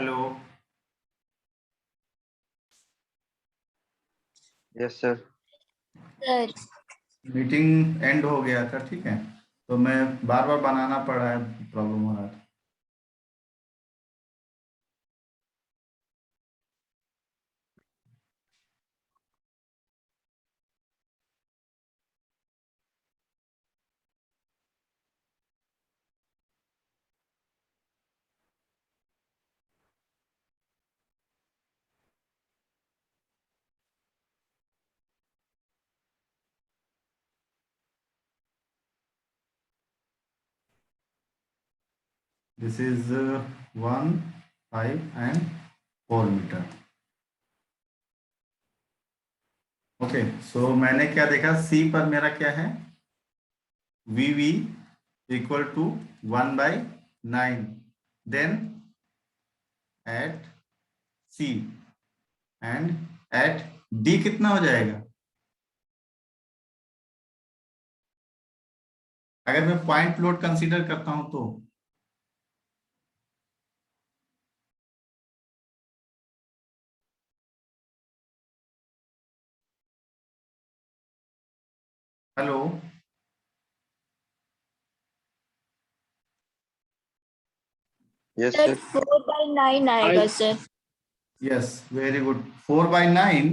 Hello. Yes sir. Sir meeting and हो गया था, ठीक है, तो मैं बार बार बनाना पड़ रहा है, प्रॉब्लम हो रहा था। This is 1, 5 and 4 metre. Okay, so मैंने क्या देखा, सी पर मेरा क्या है, V V equal to 1/9, then at C and at D कितना हो जाएगा। अगर मैं पॉइंट लोड कंसीडर करता हूं तो हेलो, यस सर सर। 4/9 आएगा sir. Yes, very good. 4/9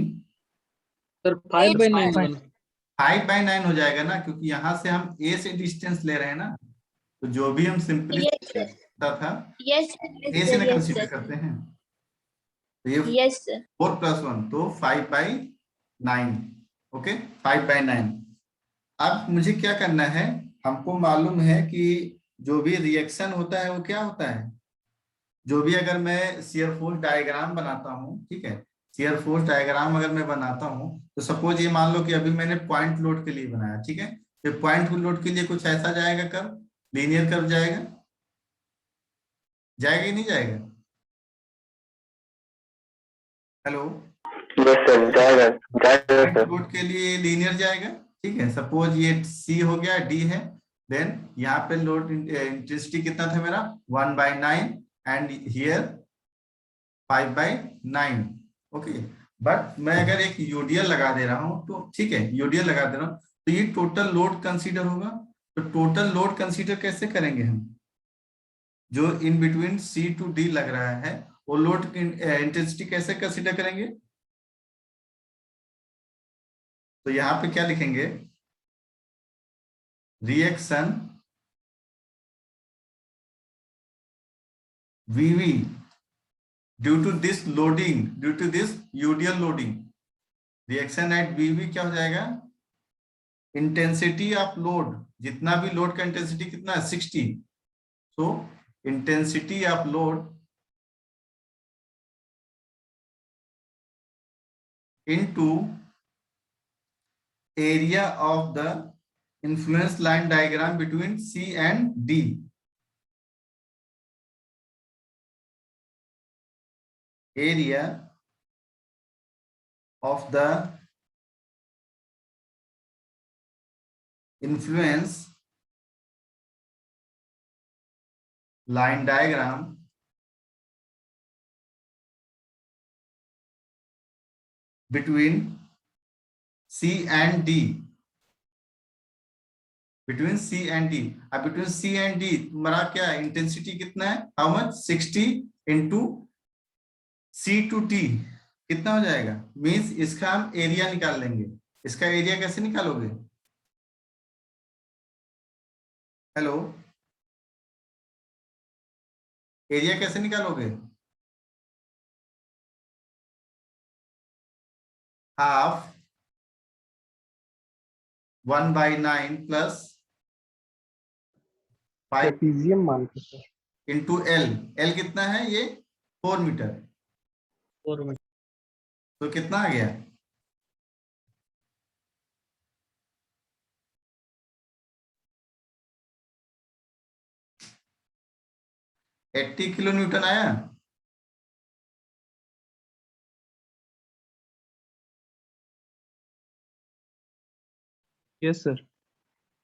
sir 5/9 5/9 हो जाएगा ना, क्योंकि यहां से हम ए से डिस्टेंस ले रहे हैं ना, तो जो भी हम सिंपली यस सर, था यस ए से ना सर, कंसीडर करते हैं, तो ये यस सर। 4+1 तो 5/9। ओके, 5/9। अब मुझे क्या करना है, हमको मालूम है कि जो भी रिएक्शन होता है वो क्या होता है, जो भी अगर मैं शियर फोर्स डायग्राम बनाता हूँ, ठीक है, शियर फोर्स डायग्राम अगर मैं बनाता हूँ, तो सपोज ये मान लो कि अभी मैंने पॉइंट लोड के लिए बनाया, ठीक है, तो पॉइंट लोड के लिए कुछ ऐसा जाएगा, कर्व लीनियर कर्व जाएगा, जाएगा ही नहीं जाएगा। हेलो, यस सर, जाएगा जाएगा पॉइंट सर। लोड के लिए लीनियर जाएगा, ठीक है। सपोज ये सी हो गया, डी है, देन यहाँ पे लोड इंटेंसिटी कितना था मेरा, 1/9 एंड हियर 5/9। ओके, बट मैं अगर एक यूडीएल लगा दे रहा हूं तो ठीक है, यूडीएल लगा दे रहा हूं तो ये टोटल लोड कंसीडर होगा। तो टोटल लोड कंसीडर कैसे करेंगे हम, जो in between C to D लग रहा है वो लोड इंटेंसिटी कैसे कंसीडर करेंगे। तो यहाँ पे क्या लिखेंगे, reaction VV due to this loading, due to this UDL loading, reaction at VV क्या हो जाएगा, इंटेंसिटी ऑफ लोड, जितना भी लोड का इंटेंसिटी कितना है 60, so intensity of load into area of the influence line diagram between C and D, area of the influence line diagram between C and D, between C and D। अब between C and D तुम्हारा क्या intensity कितना है, how much, 60 into C to T कितना हो जाएगा, means इसका हम एरिया निकाल लेंगे। इसका एरिया कैसे निकालोगे, हेलो, एरिया कैसे निकालोगे, हाफ 1/9 प्लस 5 ट्रेपीजियम मान के सर इंटू एल। एल कितना है ये, 4 मीटर, 4 मीटर। तो कितना आ गया, एट्टी किलो न्यूटन आया। Yes sir.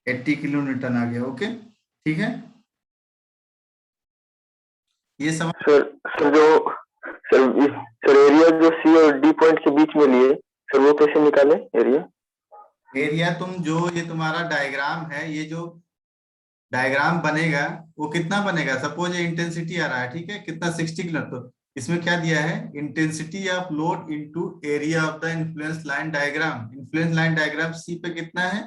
80 किलो न्यूटन आ गया। ओके, ठीक है, ये समझ। सर जो सर एरिया जो सी और डी पॉइंट के बीच में लिए सर, वो कैसे निकाले एरिया? एरिया तुम जो ये तुम्हारा डायग्राम है, ये जो डायग्राम बनेगा वो कितना बनेगा? सपोज ये इंटेंसिटी आ रहा है, ठीक है, कितना 60 किलो, तो इसमें क्या दिया है? Intensity of load into area of the influence line diagram. Influence line diagram C पे कितना है?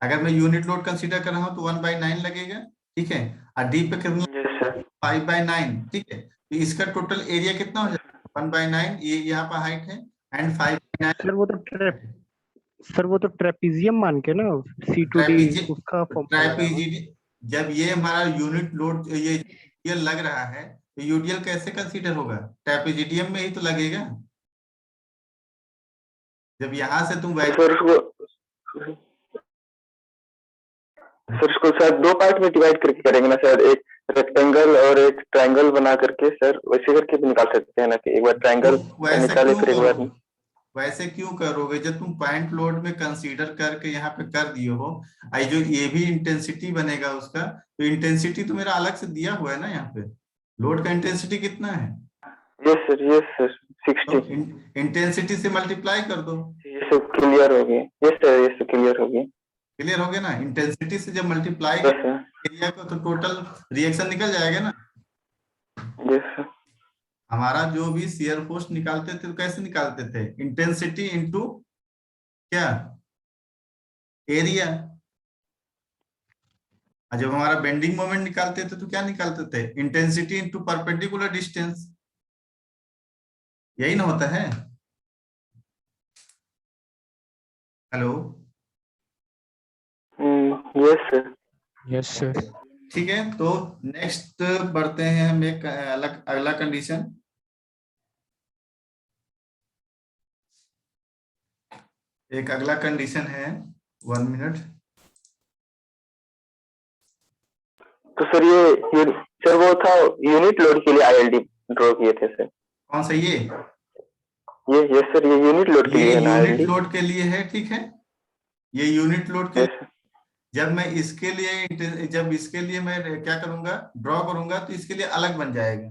अगर मैं यूनिट लोड कंसीडर कर रहा हूँ तो 1/9 लगेगा, ठीक है, और डी पे कितना? Yes sir. 5/9, ठीक है। तो इसका टोटल एरिया कितना हो जाएगा? 1/9, ये यहाँ पर हाइट है, एंड 5/9 सर वो तो ट्रेपीजियम मान के ना, C2D उसका ट्राइपीजी। जब ये हमारा यूनिट लोड ये यूडीएल लग रहा है, तो यूडीएल कैसे कंसीडर होगा? ट्राइपीजियम में ही तो लगेगा। जब यहाँ से तुम सर उसको शायद दो पार्ट में डिवाइड करके करेंगे ना सर, एक रेक्टेंगल और एक ट्रायंगल बना करके सर, वैसे करके भी निकाल सकते हैं ना कि एक बार ट्रायंगल निकाले फिर एक बार। वैसे क्यों करोगे? जब तुम पॉइंट लोड में कंसीडर करके यहाँ पे कर दिए हो, आई जो ये भी इंटेंसिटी बनेगा उसका, तो इंटेंसिटी तो मेरा अलग से दिया हुआ है ना यहाँ पे। लोड का इंटेंसिटी कितना है? Yes sir 60। इंटेंसिटी से मल्टीप्लाई कर दो। ये सब क्लियर हो गया। यस सर, ये सब क्लियर हो गया। क्लियर हो गया ना? इंटेंसिटी से जब मल्टीप्लाई एरिया को, तो टोटल रिएक्शन निकल जाएगा ना। Yes sir. हमारा जो भी शियर फोर्स निकालते थे तो कैसे निकालते थे? इंटेंसिटी इंटू क्या? एरिया। और जब हमारा बेंडिंग मोमेंट निकालते थे तो क्या निकालते थे? Intensity into perpendicular distance. यही ना होता है? हेलो। Yes sir. ठीक है, तो नेक्स्ट बढ़ते हैं हम एक अलग अगला कंडीशन। एक अगला कंडीशन है, 1 मिनट। तो सर ये सर वो था यूनिट लोड के लिए आईएलडी ड्रॉ किए थे सर। कौन सा? ये यस सर, ये यूनिट लोड के लिए है ना? यूनिट लोड के लिए है, ठीक है, ये यूनिट लोड के लिए। जब मैं इसके लिए मैं क्या करूंगा? ड्रॉ करूंगा, तो इसके लिए अलग बन जाएगा।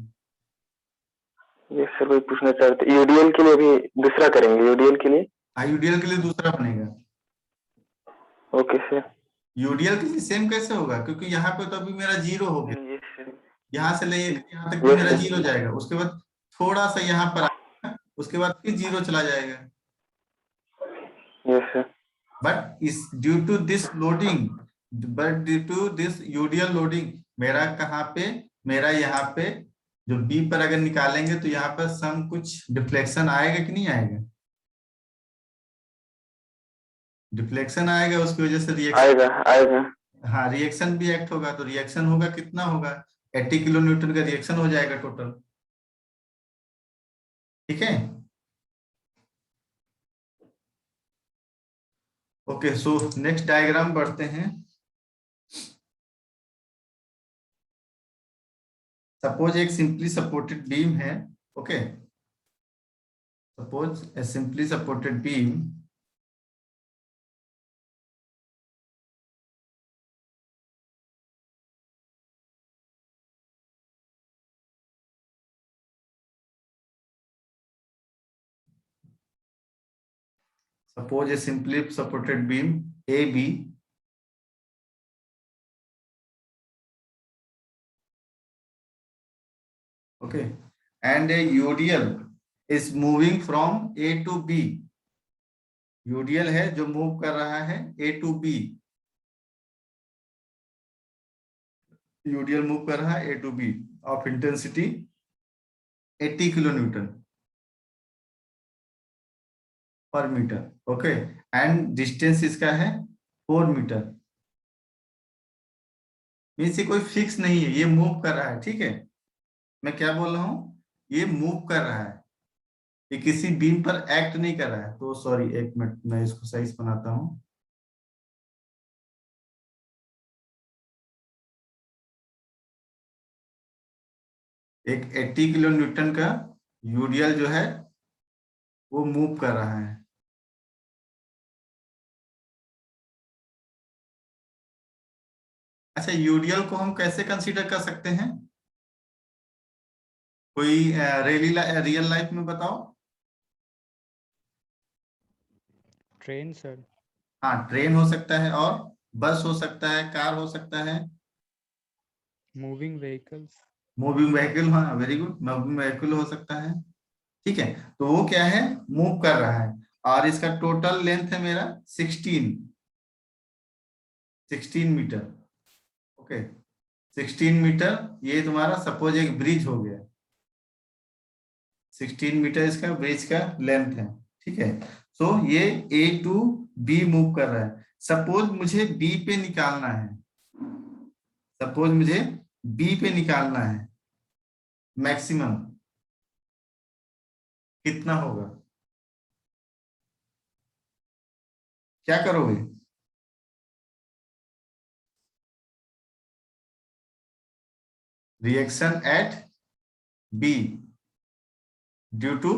यस सर, वही पूछना चाहते। यूडीएल के लिए भी दूसरा करेंगे? यूडीएल के लिए? यूडीएल के लिए दूसरा बनेगा। Okay sir. यूडीएल के लिए सेम कैसे होगा? क्योंकि यहाँ पे तो अभी मेरा 0 हो गया, यहाँ से ले यहाँ तक मेरा 0 जाएगा, उसके बाद थोड़ा सा यहाँ पर आएगा, उसके बाद फिर 0 चला जाएगा। Yes sir. But is due to this loading, UDL loading, मेरा कहाँ पे? मेरा यहाँ पे जो बी पर अगर निकालेंगे तो यहाँ पर सम कुछ डिफ्लेक्शन आएगा कि नहीं आएगा? डिफ्लेक्शन आएगा, उसकी वजह से रिएक्शन आएगा। हाँ, रिएक्शन भी एक्ट होगा, तो रिएक्शन होगा, कितना होगा? 80 किलो न्यूटन का रिएक्शन हो जाएगा टोटल, ठीक है। ओके, सो नेक्स्ट डायग्राम बढ़ते हैं। सपोज एक सिंपली सपोर्टेड बीम है, okay, suppose A simply supported beam suppose a simply supported beam AB okay, and a UDL is moving from A to B। UDL है जो move कर रहा है A to B, UDL move कर रहा है A to B of intensity 80 kilo Newton पर metre, okay, and distance इसका है 4 मीटर। मीन्स ये कोई फिक्स नहीं है, ये मूव कर रहा है, ठीक है। मैं क्या बोल रहा हूँ? ये मूव कर रहा है, ये किसी बीम पर एक्ट नहीं कर रहा है। तो सॉरी, एक मिनट, मैं इसको सही से बनाता हूँ। एक 80 किलो न्यूटन का यूडीएल जो है वो मूव कर रहा है। अच्छा, यूडीएल को हम कैसे कंसीडर कर सकते हैं? कोई रियल लाइफ में बताओ। Train sir. हाँ, ट्रेन हो सकता है, और बस हो सकता है, कार हो सकता है, मूविंग व्हीकल्स। मूविंग व्हीकल, हाँ वेरी गुड, मूविंग व्हीकल हो सकता है। ठीक है, तो वो क्या है, मूव कर रहा है, और इसका टोटल लेंथ है मेरा 16 मीटर। ओके, 16 मीटर, ये तुम्हारा सपोज एक ब्रिज हो गया, 16 मीटर इसका ब्रिज का लेंथ है। ठीक है, सो ये ए टू बी मूव कर रहा है। सपोज मुझे बी पे निकालना है, सपोज मुझे बी पे निकालना है, मैक्सिमम कितना होगा, क्या करोगे? Reaction at B due to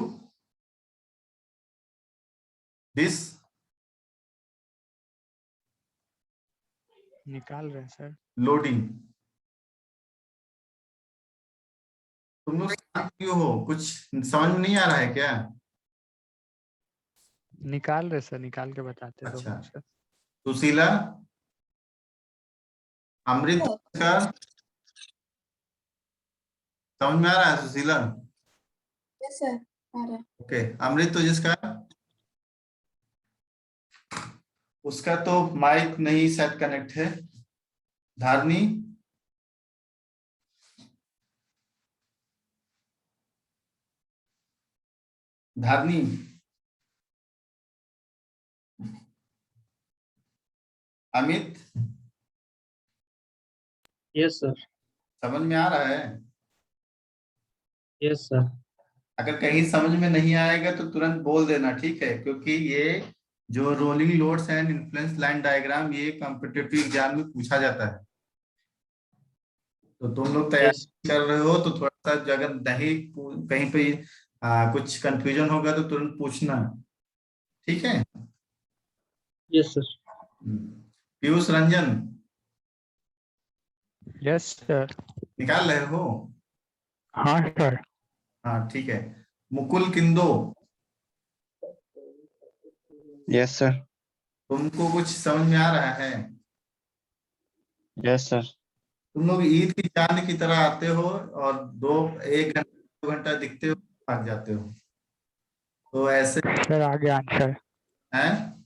this, निकाल रहे हैं सर। लोडिंग। तुम लोग शांत क्यों हो, कुछ समझ में नहीं आ रहा है क्या? निकाल रहे सर, निकाल के बताते हैं 2 अच्छा, मिनट सर। सुशीला, अमृत का समझ में आ रहा है सुशीला? यस सर, आ रहा है। ओके, अमृत तो जिसका, उसका तो माइक नहीं शायद कनेक्ट है। Dharni, Dharni, Amit, yes sir. समझ में आ रहा है? Yes sir. अगर कहीं समझ में नहीं आएगा तो तुरंत बोल देना, ठीक है, क्योंकि ये जो rolling loads and influence line diagram, ये कॉम्पिटिटिव एग्जाम में पूछा जाता है। तो तुम लोग यस। तैयारी कर रहे हो तो थोड़ा सा अगर नहीं कहीं पे कुछ कंफ्यूजन होगा तो तुरंत पूछना, ठीक है? Yes sir. Piyush Ranjan, yes sir. निकाल रहे हो? हाँ सर। हाँ ठीक है। Mukul Kindo, yes sir. तुमको कुछ समझ में आ रहा है? Yes sir. तुम लोग ईद की चांद की तरह आते हो और 1 घंटा 2 घंटा दिखते हो, भाग जाते हो, तो ऐसे सर आ गया आंसर। हैं।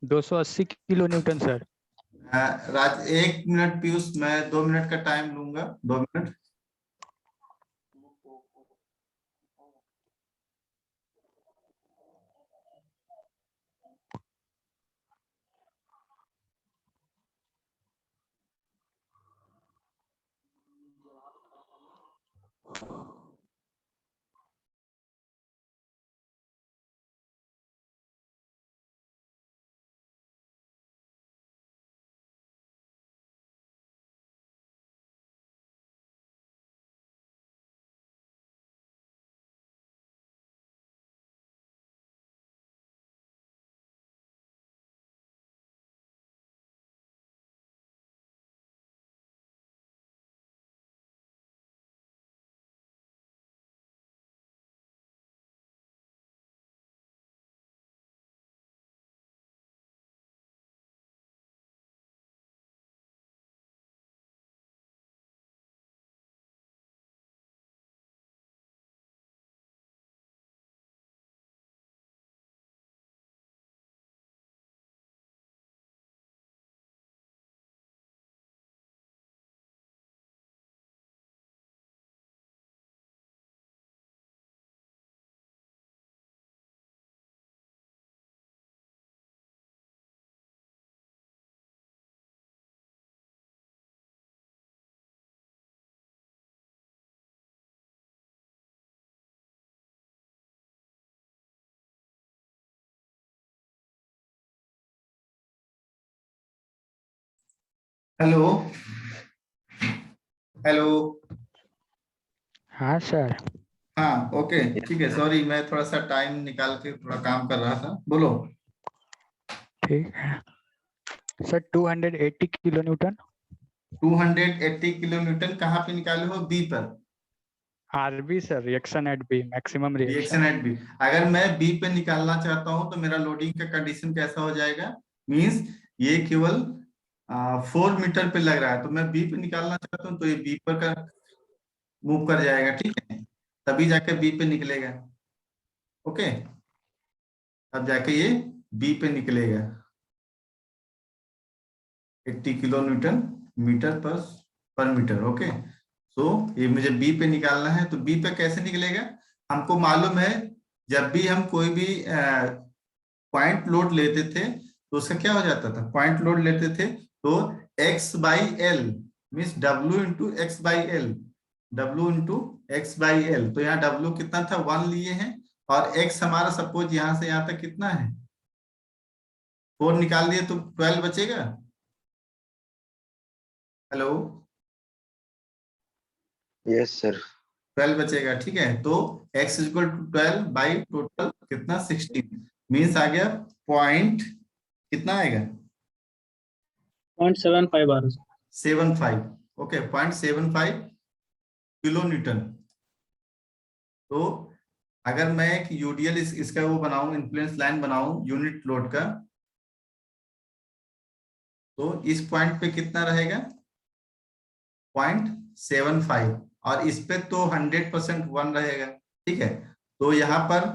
280 किलो न्यूटन सर। राज 1 मिनट पीयूष, मैं 2 मिनट का टाइम लूंगा, 2 मिनट। Hello, hello. हाँ सर। हाँ ओके, ठीक है, सॉरी, मैं थोड़ा सा टाइम निकाल के थोड़ा काम कर रहा था, बोलो। ठीक है सर। 280 किलो न्यूटन। 280 किलो न्यूटन कहाँ पे निकाले हो, बी पर? RB sir, reaction at B, maximum reaction reaction. At B. अगर मैं बी पे निकालना चाहता हूं तो मेरा लोडिंग का कंडीशन कैसा हो जाएगा? मींस ये केवल 4 मीटर पे लग रहा है, तो मैं बी पे निकालना चाहता हूँ तो ये बी पर का मूव कर जाएगा, ठीक है, तभी जाके बी पे निकलेगा। ओके, अब जाके ये बी पे निकलेगा 80 किलो न्यूटन मीटर पर मीटर। ओके, सो ये मुझे बी पे निकालना है, तो बी पे कैसे निकलेगा? हमको मालूम है जब भी हम कोई भी पॉइंट लोड लेते थे तो उसका क्या हो जाता था, पॉइंट लोड लेते थे तो x by L means W into x by L, W into x by L. तो यहाँ W कितना था, 1 लिए हैं, और x हमारा सपोज यहाँ से यहाँ तक कितना है, 4 निकाल दिए तो 12 बचेगा। Hello, Yes, sir. 12 बचेगा, ठीक है। तो x equal to 12 by total कितना, 16, मीन्स आ गया पॉइंट कितना आएगा, 0.75 आ रहा है। 75। Okay, 0.75 kilo Newton. तो अगर मैं एक यूडीएल इसका वो बनाऊं, इन्फ्लुएंस लाइन बनाऊं यूनिट लोड का, तो इस पॉइंट पे कितना रहेगा, 0.75, और इस पे तो 100% 1 रहेगा, ठीक है। तो यहाँ पर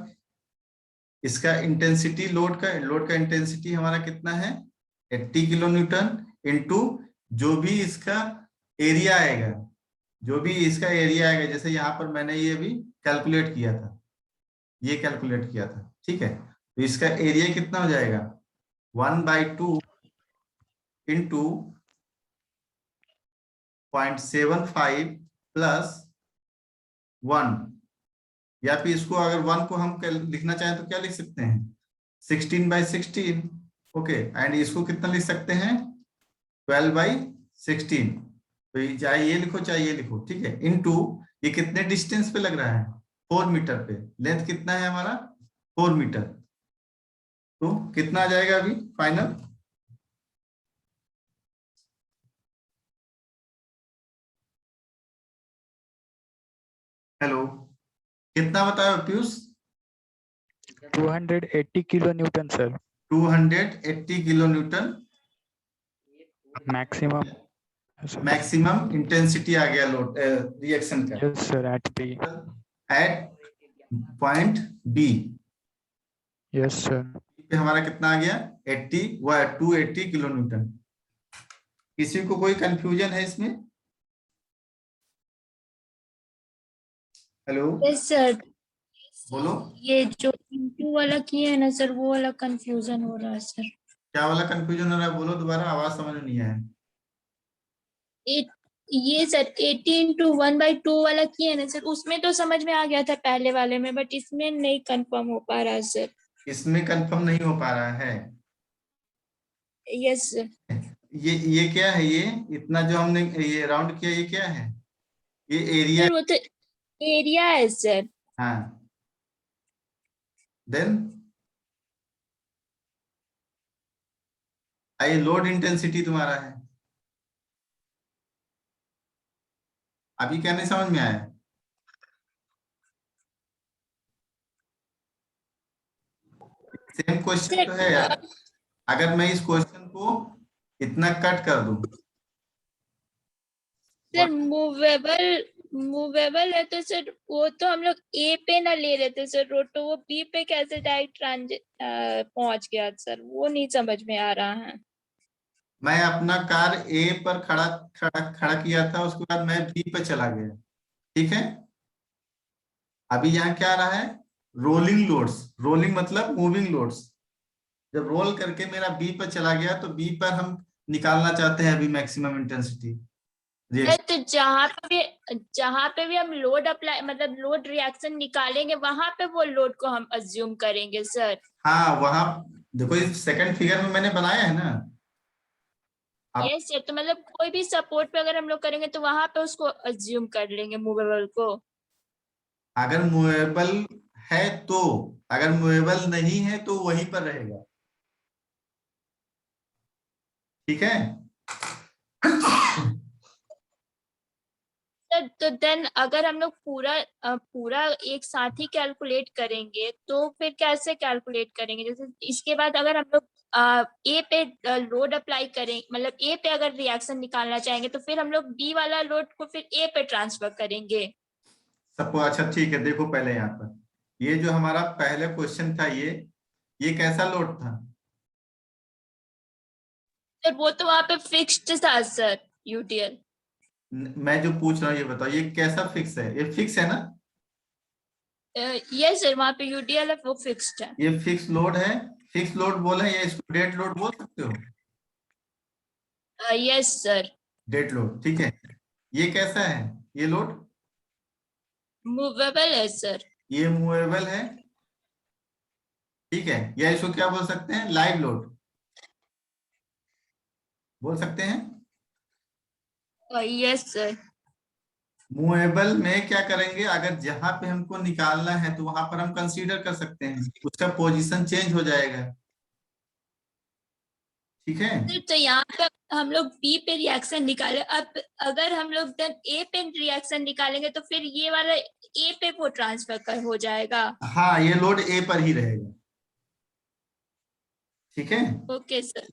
इसका इंटेंसिटी लोड का इंटेंसिटी हमारा कितना है, 80 किलो न्यूटन इंटू जो भी इसका एरिया आएगा, जो भी इसका एरिया आएगा, जैसे यहाँ पर मैंने ये भी कैलकुलेट किया था, ये कैलकुलेट किया था, ठीक है। तो इसका एरिया कितना हो जाएगा, 1/2 इंटू 0.75 प्लस 1, या फिर इसको अगर 1 को हम लिखना चाहें तो क्या लिख सकते हैं, 16/16। ओके, एंड इसको कितना लिख सकते हैं, 12/16। तो ये चाहे ये लिखो चाहे ये लिखो, ठीक है, इनटू ये कितने डिस्टेंस पे लग रहा है, 4 मीटर पे, लेंथ कितना है हमारा, 4 मीटर। तो कितना आ जाएगा अभी फाइनल, हेलो, कितना बताओ Piyush, 280 kilo newton sir, 280 kilo newton maximum. Maximum intensity आ गया लोड रिएक्शन का yes sir, at B. At point B. Yes sir. पे हमारा कितना आ गया, 280 किलो न्यूटन। किसी को कोई कंफ्यूजन है इसमें, हेलो, यस सर। बोलो, ये जो इंटू वाला किया है ना सर, वो वाला कंफ्यूजन हो रहा है सर। क्या वाला कंफ्यूजन हो रहा है, बोलो दोबारा, आवाज समझ में नहीं आया। ये सर 80 × 1/2 वाला किया है ना सर, उसमें तो समझ में आ गया था पहले वाले में, बट इसमें नहीं कंफर्म हो पा रहा है सर। इसमें कंफर्म नहीं हो पा रहा है, यस सर। ये क्या है, ये इतना जो हमने ये राउंड किया, ये क्या है, ये एरिया, सर वो तो एरिया है सर। हाँ, देन आई लोड इंटेंसिटी तुम्हारा है। अभी क्या नहीं समझ में आया, सेम क्वेश्चन तो है यार। अगर मैं इस क्वेश्चन को इतना कट कर दूं, सर मूवेबल है तो सर वो तो हम लोग ए पे ना ले रहे थे सर रोड, तो वो बी पे कैसे डायरेक्ट पहुंच गया सर, वो नहीं समझ में आ रहा है। मैं अपना कार ए पर खड़ा खड़ा खड़ा किया था, उसके बाद मैं बी पे चला गया, ठीक है। अभी यहाँ क्या आ रहा है, रोलिंग लोड्स, रोलिंग मतलब मूविंग लोड्स। जब रोल करके मेरा बी पर चला गया तो बी पर हम निकालना चाहते हैं अभी मैक्सिमम इंटेंसिटी। तो जहाँ पे भी हम लोड अप्लाई मतलब लोड रिएक्शन निकालेंगे, वहां पे वो लोड को हम अज्यूम करेंगे सर। हाँ, वहां देखो इस सेकंड फिगर में मैंने बनाया है ना। यस सर, तो मतलब कोई भी सपोर्ट पे अगर हम लोग करेंगे तो वहां पे उसको अज्यूम कर लेंगे मूवेबल को। अगर मूवेबल है तो, अगर मूवेबल नहीं है तो वहीं पर रहेगा, ठीक है। तो देन अगर हम लोग पूरा एक साथ ही कैलकुलेट करेंगे तो फिर कैसे कैलकुलेट करेंगे? जैसे इसके बाद अगर हम लोग ए पे लोड अप्लाई करें, मतलब ए पे अगर रिएक्शन निकालना चाहेंगे तो फिर हम लोग बी वाला लोड को फिर ए पे ट्रांसफर करेंगे। सबको अच्छा ठीक है, देखो पहले यहाँ पर ये जो हमारा पहले क्वेश्चन था, ये कैसा लोड था? सर वो तो वहां पे फिक्स्ड था सर, यूटीएल। मैं जो पूछ रहा हूँ ये बताओ, ये कैसा फिक्स है? ये फिक्स है ना? यस सर, वहां पे यूटीएल है वो फिक्स्ड है। ये फिक्स लोड है। फिक्स लोड बोले या इसको डेड लोड बोल सकते हो? Yes sir. डेड लोड, ठीक है। ये कैसा है ये लोड? मूवेबल है सर। ये मूवेबल है, ठीक है। या इसको क्या बोल सकते हैं? लाइव लोड बोल सकते हैं। Yes sir. मूवेबल में क्या करेंगे, अगर जहां पे हमको निकालना है तो वहां पर हम कंसीडर कर सकते हैं, उसका पोजीशन चेंज हो जाएगा, ठीक है। सर तो यहाँ पे हम लोग बी पे रिएक्शन निकाले, अब अगर हम लोग देन ए पे रिएक्शन निकालेंगे तो फिर ये वाला ए पे वो ट्रांसफर कर हो जाएगा। हाँ, ये लोड ए पर ही रहेगा, ठीक है। Okay sir.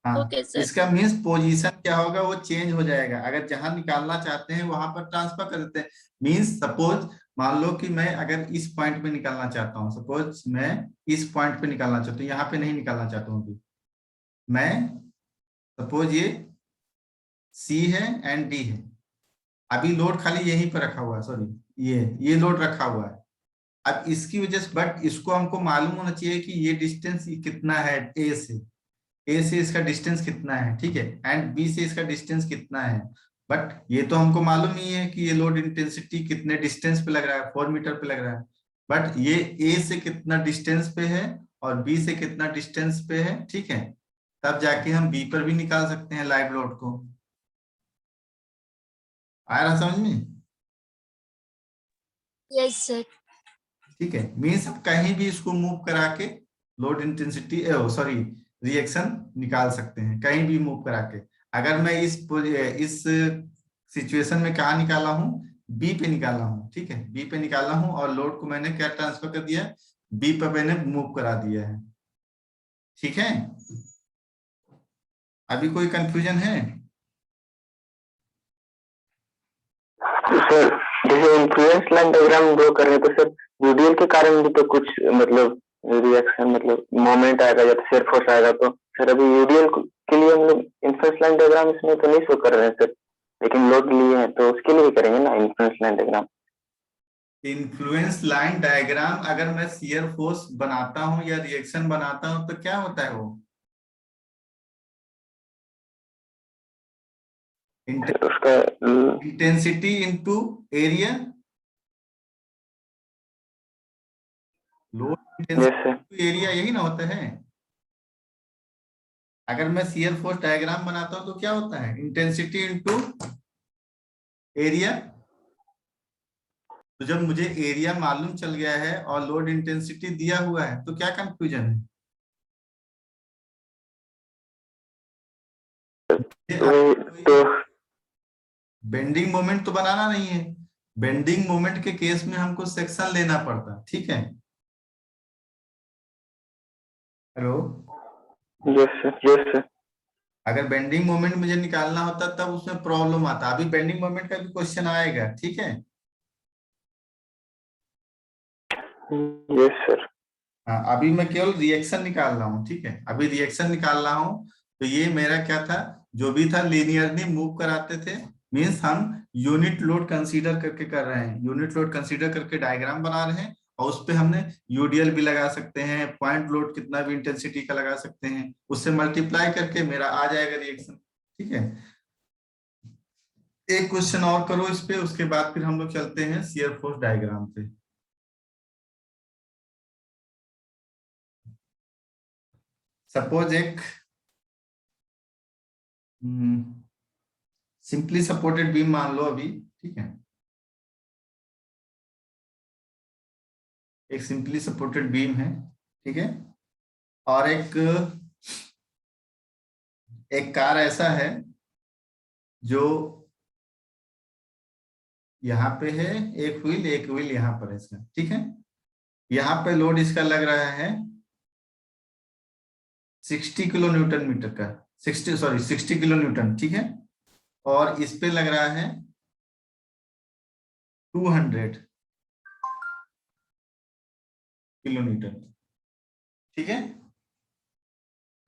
हाँ, ओके सर। इसका मीन्स पोजीशन क्या होगा, वो चेंज हो जाएगा। अगर जहां निकालना चाहते हैं वहां पर ट्रांसफर कर देते हैं। मीन्स सपोज मान लो कि मैं अगर इस पॉइंट पे निकालना चाहता हूँ, सपोज मैं इस पॉइंट पे निकालना चाहता हूँ, यहाँ पे नहीं निकालना चाहता हूँ अभी मैं। सपोज ये सी है एंड डी है, अभी लोड खाली यहीं पर रखा हुआ है, सॉरी ये लोड रखा हुआ है। अब इसकी वजह से, बट इसको हमको मालूम होना चाहिए कि ये डिस्टेंस कितना है ए से इसका डिस्टेंस कितना है, ठीक है, एंड बी से इसका डिस्टेंस कितना है। बट ये तो हमको मालूम ही है कि ये लोड इंटेंसिटी कितने डिस्टेंस पे लग रहा है, 4 मीटर पे लग रहा है। बट ये ए से कितना डिस्टेंस पे है और बी से कितना डिस्टेंस पे है, ठीक है। तब जाके हम बी पर भी निकाल सकते हैं लाइव लोड को। आ रहा समझ में? Yes sir. ठीक है, मीन्स कहीं भी इसको मूव करा के लोड इंटेंसिटी, सॉरी, रिएक्शन निकाल सकते हैं, कहीं भी मूव करा के। अगर मैं इस सिचुएशन में कहा निकाला हूं, बी पे निकाला हूं, ठीक है, बी पे निकाला हूं और लोड को मैंने क्या ट्रांसफर कर दिया, बी पे मैंने मूव करा दिया है, ठीक है। अभी कोई कंफ्यूजन है? सर जैसे इन्फ्लुएंस लाइन डायग्राम ड्रॉ कर रहे हैं तो सर यूडीएल के कारण भी तो कुछ मतलब रिएक्शन मतलब मोमेंट आएगा या शेयर फोर्स आएगा, तो सर अभी यूडीएल के लिए हम लोग इन्फ्लुएंस लाइन डायग्राम इसमें तो नहीं शो कर रहे हैं सर, लेकिन लोड लिए हैं तो उसके लिए भी करेंगे ना influence line diagram. Influence line diagram अगर मैं शियर फोर्स बनाता हूं या रिएक्शन बनाता हूं तो क्या होता है वो? उसका intensity into area, load intensity area, यही ना होता है। अगर मैं शियर फोर्स डायग्राम बनाता हूं तो क्या होता है? Intensity into area. तो जब मुझे एरिया मालूम चल गया है और लोड इंटेंसिटी दिया हुआ है तो क्या कंफ्यूजन है? तो बेंडिंग मोमेंट तो बनाना नहीं है। बेंडिंग मोमेंट के केस में हमको सेक्शन लेना पड़ता, ठीक है। Hello, yes sir. अगर बेंडिंग मोमेंट मुझे निकालना होता तब उसमें प्रॉब्लम आता। अभी बेंडिंग मोमेंट का भी क्वेश्चन आएगा, ठीक है। Yes sir. हाँ, अभी मैं केवल रिएक्शन निकाल रहा हूँ, ठीक है, अभी रिएक्शन निकाल रहा हूँ। तो ये मेरा क्या था, जो भी था लीनियरली मूव कराते थे। मीन्स हम यूनिट लोड कंसीडर करके कर रहे हैं, यूनिट लोड कंसीडर करके डायग्राम बना रहे हैं और उस पे हमने यूडीएल भी लगा सकते हैं, पॉइंट लोड कितना भी इंटेंसिटी का लगा सकते हैं, उससे मल्टीप्लाई करके मेरा आ जाएगा रिएक्शन, ठीक है। एक क्वेश्चन और करो इस पे, उसके बाद फिर हम लोग चलते हैं शियर फोर्स डायग्राम पे। सपोज एक सिंपली सपोर्टेड बीम मान लो अभी, ठीक है, एक सिंपली सपोर्टेड बीम है, ठीक है। और एक कार ऐसा है जो यहाँ पे है एक व्हील यहाँ पर है इसका, ठीक है। यहाँ पे लोड इसका लग रहा है 60 किलो न्यूटन मीटर का, 60 किलो न्यूटन, ठीक है। और इस पे लग रहा है 200 किलो न्यूटन, ठीक है।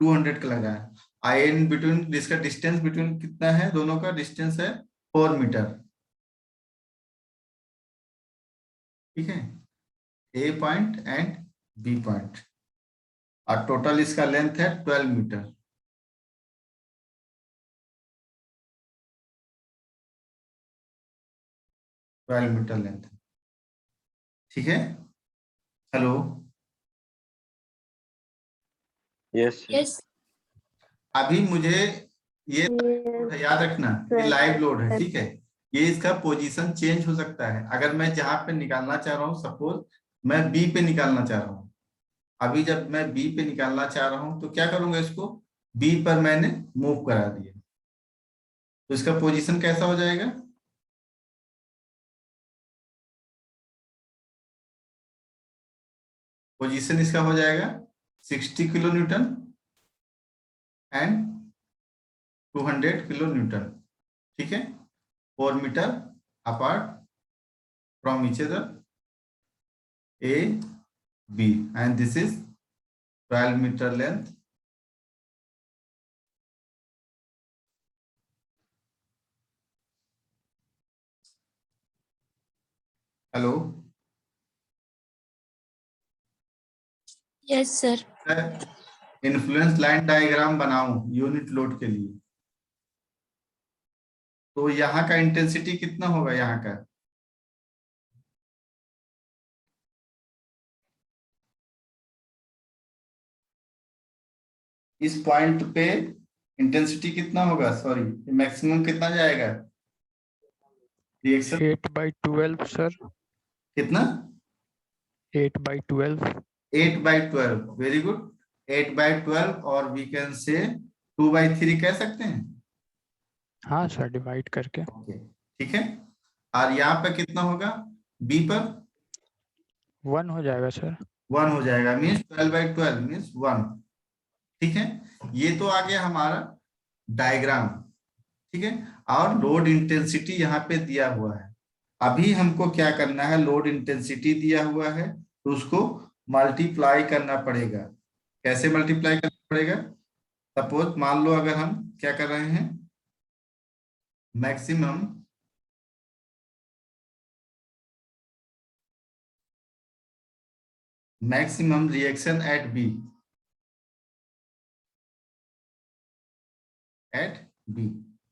200 का लगा है। आई एन बिटवीन, इसका डिस्टेंस बिटवीन कितना है, दोनों का डिस्टेंस है 4 मीटर, ठीक है। ए पॉइंट एंड बी पॉइंट, और टोटल इसका लेंथ है 12 मीटर। लेंथ, ठीक है। हेलो, यस यस अभी मुझे ये लोड है, याद रखना ये लाइव लोड है, ठीक है। ये इसका पोजीशन चेंज हो सकता है। अगर मैं जहां पे निकालना चाह रहा हूँ, सपोज मैं बी पे निकालना चाह रहा हूँ, अभी जब मैं बी पे निकालना चाह रहा हूँ तो क्या करूंगा, इसको बी पर मैंने मूव करा दिया, तो इसका पोजीशन कैसा हो जाएगा, पोजीशन इसका हो जाएगा 60 kilo newton and 200 kilo newton, ठीक है। 4 metre apart from each other, A B, and this is 12 metre length. Hello, yes sir. Influence line diagram बनाऊं यूनिट लोड के लिए, तो यहाँ का इंटेंसिटी कितना होगा, यहाँ का इस पॉइंट पे इंटेंसिटी कितना होगा, सॉरी मैक्सिमम कितना जाएगा रिएक्शन, 8/12 सर, कितना 8/12। 8/12, वेरी गुड, 8/12, और वी कैन से 2/3 कह सकते हैं, हाँ सर, डिवाइड करके ओके, ठीक है। और यहाँ पे कितना होगा, बी पर 1 हो जाएगा सर। 1 हो जाएगा, मीन्स 12/12 मीन्स 1, ठीक है। ये तो आ गया हमारा डायग्राम, ठीक है। और लोड इंटेंसिटी यहाँ पे दिया हुआ है। अभी हमको क्या करना है, लोड इंटेंसिटी दिया हुआ है तो उसको मल्टीप्लाई करना पड़ेगा। कैसे मल्टीप्लाई करना पड़ेगा, सपोज मान लो अगर हम क्या कर रहे हैं, मैक्सिमम रिएक्शन एट बी,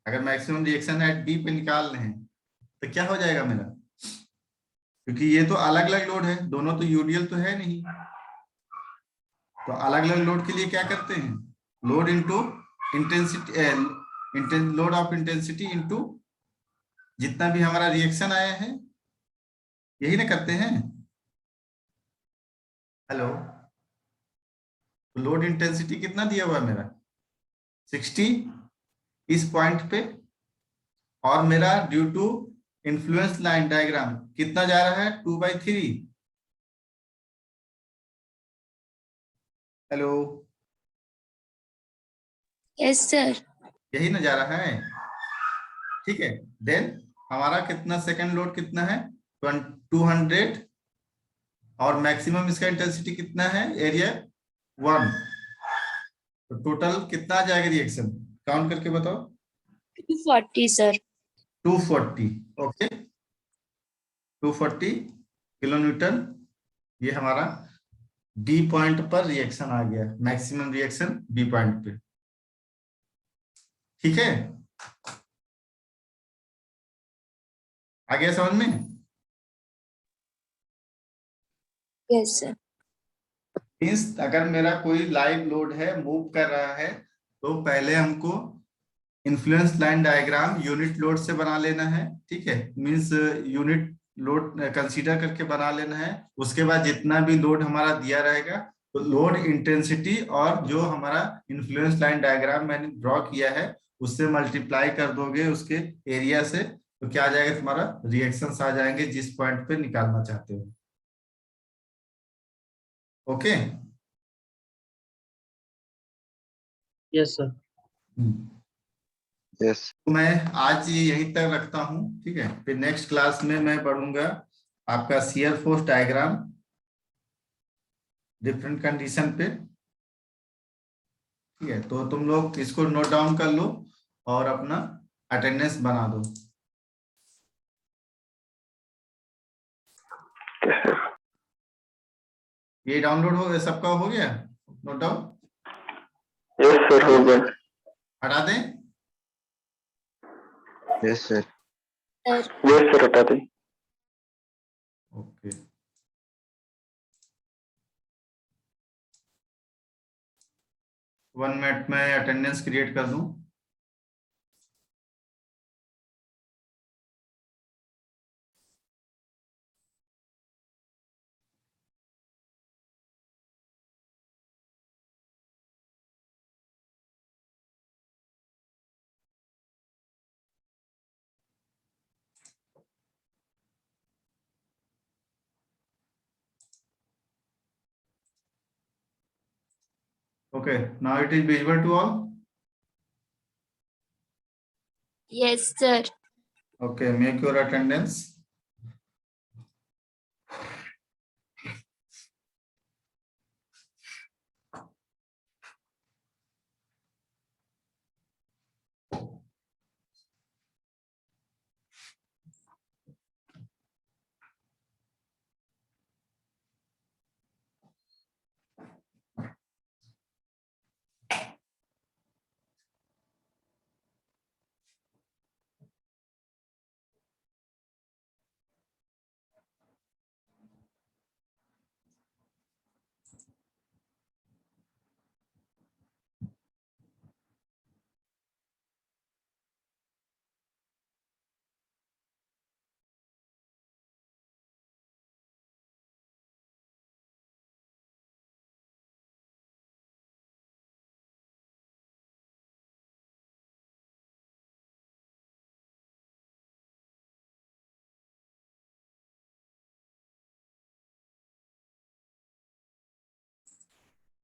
अगर मैक्सिमम रिएक्शन एट बी पे निकाल रहे हैं तो क्या हो जाएगा मेरा, क्योंकि ये तो अलग अलग लोड है, दोनों तो यूडीएल तो है नहीं, तो अलग अलग लोड के लिए क्या करते हैं, load into intensity, load of intensity into जितना भी हमारा रिएक्शन आया है, यही ना करते हैं। हेलो, तो लोड इंटेंसिटी कितना दिया हुआ है मेरा 60 इस पॉइंट पे, और मेरा due to influence line diagram कितना जा रहा है 2/3। Hello, yes sir. यही ना जा रहा है, ठीक है। देन हमारा कितना सेकंड लोड कितना है 200, और मैक्सिमम इसका इंटेंसिटी कितना है एरिया 1, तो टोटल कितना आ जाएगा रिएक्शन, काउंट करके बताओ। 240 सर। 240, ओके, 240 किलो न्यूटन, ये हमारा बी पॉइंट पर रिएक्शन आ गया, मैक्सिमम रिएक्शन बी पॉइंट पे, ठीक है। आ गया समझ में, यस सर। मीन्स अगर मेरा कोई लाइव लोड है मूव कर रहा है तो पहले हमको influence line diagram unit load से बना लेना है, ठीक है। मीन्स यूनिट लोड कंसीडर करके बना लेना है। उसके बाद जितना भी लोड हमारा दिया रहेगा तो लोड इंटेंसिटी और जो हमारा इन्फ्लुएंस लाइन डायग्राम मैंने ड्रॉ किया है उससे मल्टीप्लाई कर दोगे उसके एरिया से, तो क्या आ जाएगा तुम्हारा, रिएक्शंस आ जाएंगे जिस पॉइंट पे निकालना चाहते हो। ओके। Yes, sir. Yes. तो मैं आज ये यहीं तक रखता हूँ, ठीक है। फिर नेक्स्ट क्लास में मैं पढ़ूंगा आपका shear force diagram different condition पे, ठीक है। तो तुम लोग इसको नोट डाउन कर लो और अपना अटेंडेंस बना दो। ये डाउनलोड हो गया, सबका हो गया नोट डाउन? यस सर, हो गया। हटा दें? Yes, sir. Sir yes sir, हटा दें। ओके। 1 मिनट में अटेंडेंस क्रिएट कर दूं। Okay, now it is visible to all. Yes sir. Okay, make your attendance.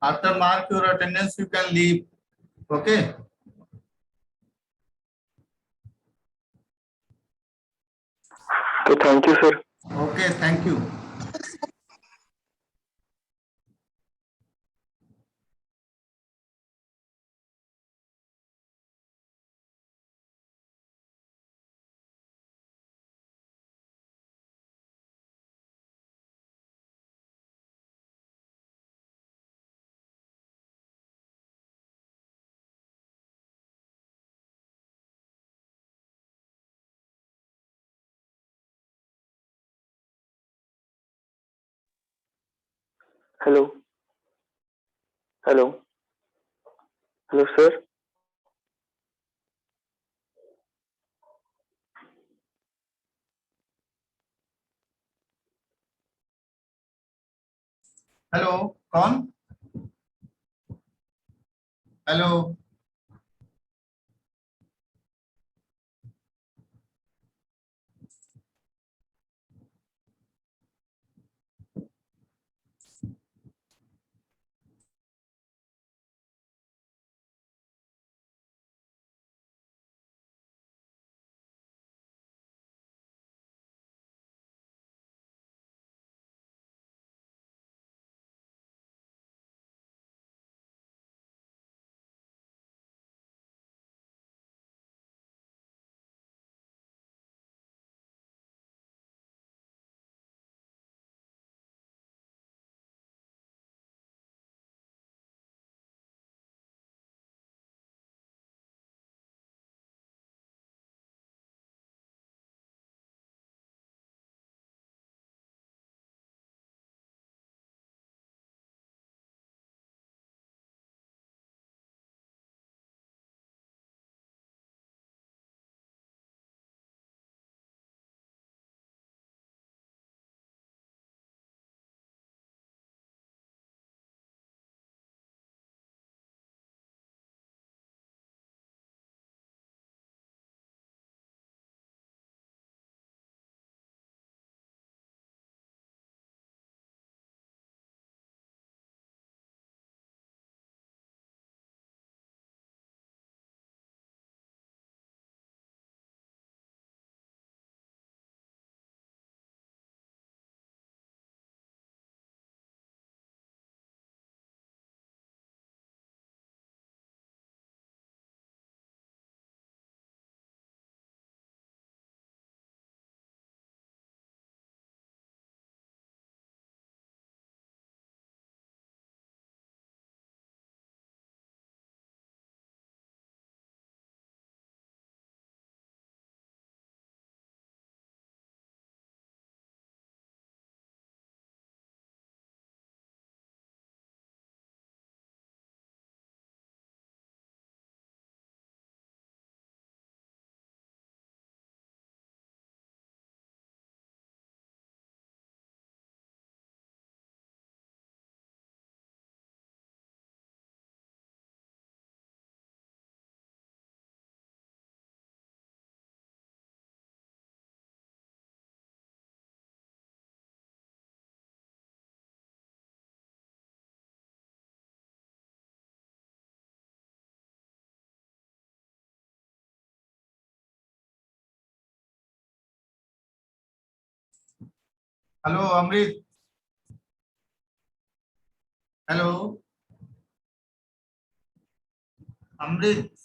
After mark your attendance, you can leave. Okay. तो thank you sir. Okay, thank you. Hello hello hello sir. Hello, कौन? Hello. Hello अमृत, hello अमृत।